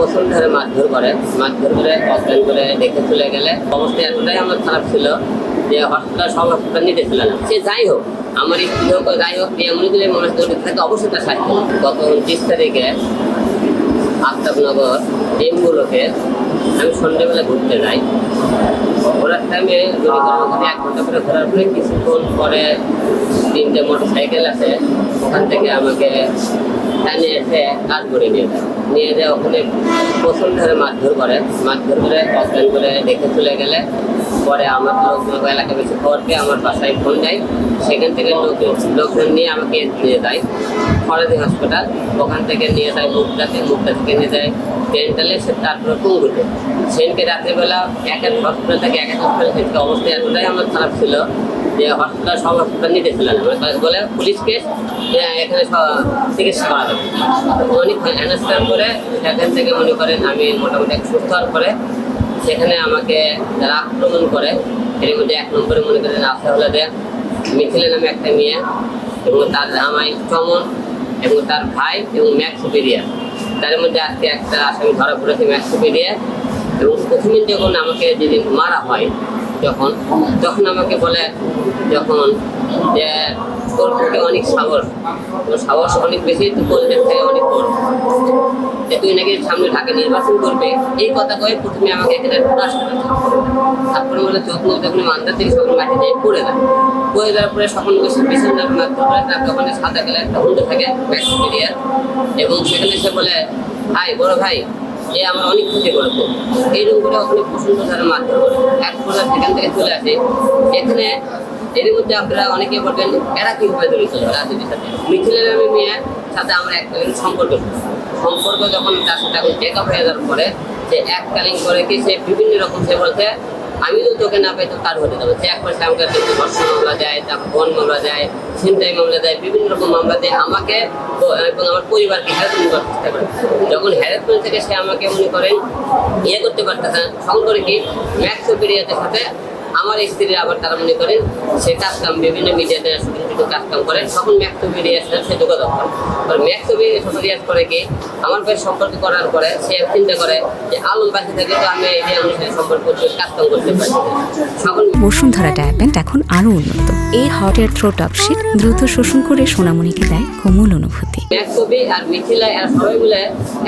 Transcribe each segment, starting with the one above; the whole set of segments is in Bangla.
গোসল ধরে মারধর করে অজ্ঞান করে রেখে চলে গেলে অবস্থা এতটাই আমার খারাপ ছিল যে হসপিটাল সব হসপিটাল নিতে ছিল না। সে যাই হোক, আমার স্ত্রী হোক যাই হোক, এমনি দিলে মানুষ জড়িত থাকে অবশ্যই তার সাহায্য। গত 29 তারিখে আফতাবনগর এমগুলোকে আমি সন্ধ্যেবেলা ঘুরতে যাই। ঘোরার টাইমে যদি কোনো 1 ঘন্টা করে ঘোরার পরে কিছুক্ষণ পরে 3টে মোটরসাইকেল আছে, ওখান থেকে আমাকে টানে এসে কাজ করে নিয়ে যায় ওখানে গোসল ধরে মারধর করে অজ্ঞান করে রেখে চলে গেলে পরে আমার এলাকা বেশি খবর পেয়ে আমার বাসায় ফোন দেয়। সেখান থেকে লোকজন নিয়ে আমাকে নিয়ে যায় ফরাজি হসপিটাল। ওখান থেকে নিয়ে যায় মুখটা থেকে নিয়ে যায় ডেন্টালে, সে তারপরে পুঙ্গুতে। সেদিনকে রাত্রিবেলা এক হসপিটাল থেকে অবস্থা এতটাই আমার খারাপ ছিল যে হসপিটাল সব হসপিটাল নিতে ছিল না। বলে পুলিশ কেস, এখানে চিকিৎসা করা যাবে। অনেক অ্যানাস্টার করে সেখান থেকে মনে করেন আমি মোটামুটি সুস্থ হওয়ার পরে সেখানে আমাকে যারা আক্রমণ করে এর মধ্যে 1 নম্বরে মনে করেন আফতাবুল্লাহ দেয়া মিছিলে নামে একটা মেয়ে এবং তার জামাই চমন এবং তার ভাই এবং ম্যাক্সোপেডিয়া, তার মধ্যে আজকে একটা আসামি ধরা পড়েছে ম্যাক্সোপেডিয়া। এবং প্রথমে যখন আমাকে যেদিন মারা হয় তখন আমাকে বলে যে তোর থেকে অনেক সাহস অনেক বেশি, তুই বলতে থেকে অনেক তোর যে তুই নাকি সামনে ঢাকা নির্বাচন করবে, এই কথা কয়ে প্রথমে আমাকে এখানে তারপরে বলে চোখ মুখ যখন মান্দার থেকে সকল মাঠে যেয়ে পড়ে যাওয়ার পরে সকল পিছন মারতে করে তারপরে ওখানে সাদা কালার একটা হুন্ডো থাকে ম্যাক্সোপেডিয়া। এবং সেখানে সে বলে বড় ভাই আমরা অনেক ক্ষতি করবো, এইরকম করে ওখানে প্রচন্ড ধারে মারধর করে। এক পর্যায়ে সেখান থেকে চলে আসে এখানে। এর মধ্যে আপনারা অনেকে বলবেন এরা কীভাবে জড়িত রাজনীতির সাথে। মিছিলের আমি মেয়ের সাথে আমার এককালীন সম্পর্ক যখন তার সাথে এখন টেক আপ হয়ে যাওয়ার পরে সে এককালীন করে কি সে বিভিন্ন রকম সে বলছে আমি তো তোকে না পাই তো তার হতে যাবে। সে একবার সে আমাকে ধর্ষণ মামলা দেয়, তারপর বন মামলা দেয়, ছিনতাই মামলা দেয়, বিভিন্ন রকম মামলা দেয় আমাকে এবং আমার পরিবারকে হ্যারাসমেন্ট করার চেষ্টা করে। যখন হ্যারাসমেন্ট থেকে সে আমাকে মনে করেন করতে পারতেছে না, তখন করে কি ম্যাক্সোপেডিয়াদের সাথে আমার স্ত্রীর আবার তারা মনে করেন সে কাজকাম বিভিন্ন মিডিয়াতে কাজকাম করে, তখন ম্যাক্সোপেডিয়ার সাথে সে যোগাযোগ করে। ম্যাক্সোপেডিয়া করে কি আমার পেয়ে সম্পর্ক করার পরে সে চিন্তা করে যে আলম বাসে থেকে তো আমি এই অনুসারে সম্পর্ক করতে কাজকাম করতে পারি। বসুন্ধরা ডায়াপেন্ট এখন আরো উন্নত। এই হট এয়ার থ্রোট অপশিট দ্রুত শোষণ করে সোনামণিকে দেয় কোমল অনুভূতি। ম্যাক্সোপি আর মিথিলা এরা সবাই মিলে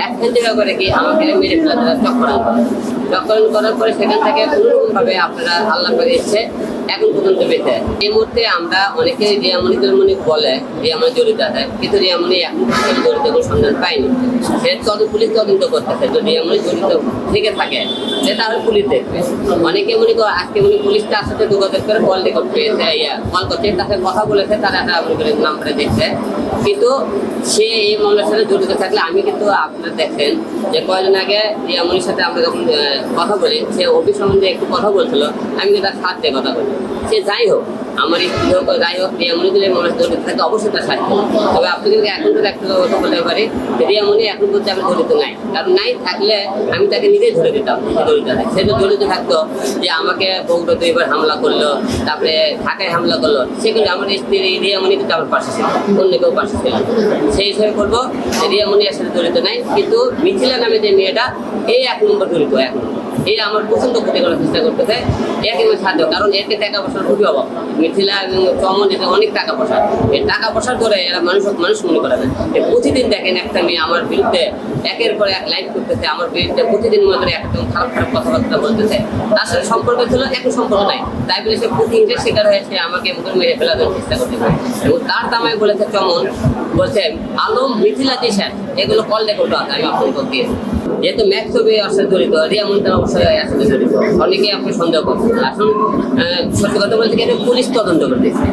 একখান জায়গা করে কি আমাকে মেরে ফেলা তারা চক্রান্ত করার পরে সেখান থেকে কোনোরকমভাবে আপনারা আল্লাহ করে এসছে এখন পর্যন্ত বেঁচে। এই মুহূর্তে আমরা অনেকে রিয়ামণিদের মনে বলে রিয়ামণি জড়িত আছে, কিন্তু রিয়ামণি এখন পর্যন্ত জড়িত কোনো সন্ধান পায়নি। সে পুলিশ তদন্ত করতেছে, যদি রিয়ামণি জড়িত থেকে থাকে সে তাহলে পুলিশ দেখবে। অনেকে মনে করে আজকে পুলিশ তার সাথে যোগাযোগ করে কল করছে, তার সাথে কথা বলেছে, তারা একটা নাম্বারে দেখছে। কিন্তু সে এই মামলার সাথে জড়িত থাকলে আমি কিন্তু আপনারা দেখেন যে কয়েকদিন আগে রিয়ামণির সাথে আমরা যখন কথা বলি সে অফিস সম্বন্ধে একটু কথা বলছিল, আমি কিন্তু তার সাথে কথা বলি। সে যাই হোক, আমার স্ত্রী হোক যাই হোক, রিয়ামণি দিলে মানুষ জড়িত থাকে অবশ্যই তার সাহায্য। তবে আপনি কিন্তু এখন তো একটা কথা বলতে পারি রিয়ামণি এখন বলতে আমি জড়িত নাই, কারণ নাই থাকলে আমি তাকে নিজেই ধরে দিতাম জড়িত নাই। সে তো জড়িত থাকতো যে আমাকে বগুড়া 2বার হামলা করলো, তারপরে ঢাকায় হামলা করলো, সেগুলো আমার স্ত্রী রিয়ামণি কিন্তু আমার পাশে ছিল, অন্য কেউ পাশে ছিল। সেই হিসেবে বলবো রিয়ামণি এর সাথে জড়িত নাই, কিন্তু মিথিলা নামে যে মেয়েটা এই 1 নম্বর জড়িত। এখন এই আমার প্রচন্ড ক্ষতি করার চেষ্টা করতেছে একে সাহায্য, কারণ এতে টাকা পয়সার খুবই অভাব। মিথিলা এবং চমন এতে অনেক টাকা পয়সা, এই টাকা পয়সার ধরে এরা মানুষ মনে করে না। প্রতিদিন দেখেন একটা মেয়ে আমার বিরুদ্ধে একের পর এক লাইভ করতেছে, আমার বিরুদ্ধে প্রতিদিন মনে করে একদম খারাপ কথাবার্তা বলতেছে। তার সাথে সম্পর্ক ছিল, এখন সম্পর্ক নাই, তাই বলে সে প্রতিহিংসার শিকার হয়েছে আমাকে মেরে ফেলার চেষ্টা করতেছে। এবং তার দামায় বলেছে চমন বলছে আলম মিথিলা দিশার এগুলো কল রেকর্ড আছে, আমি আপনাকে দিয়েছি। যেহেতু ম্যাক্সোপি আসলে জড়িত, রিয়ামণি তার অবশ্যই আসলে জড়িত, অনেকেই আপনি সন্দেহ করছেন। এখন সত্যি কথা বলতে গেলে পুলিশ তদন্ত করতেছে,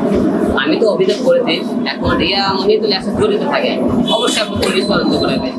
আমি তো অভিযোগ করেছি। এখন রিয়ামণি তো আসলে জড়িত থাকে অবশ্যই আপনি পুলিশ তদন্ত করবে।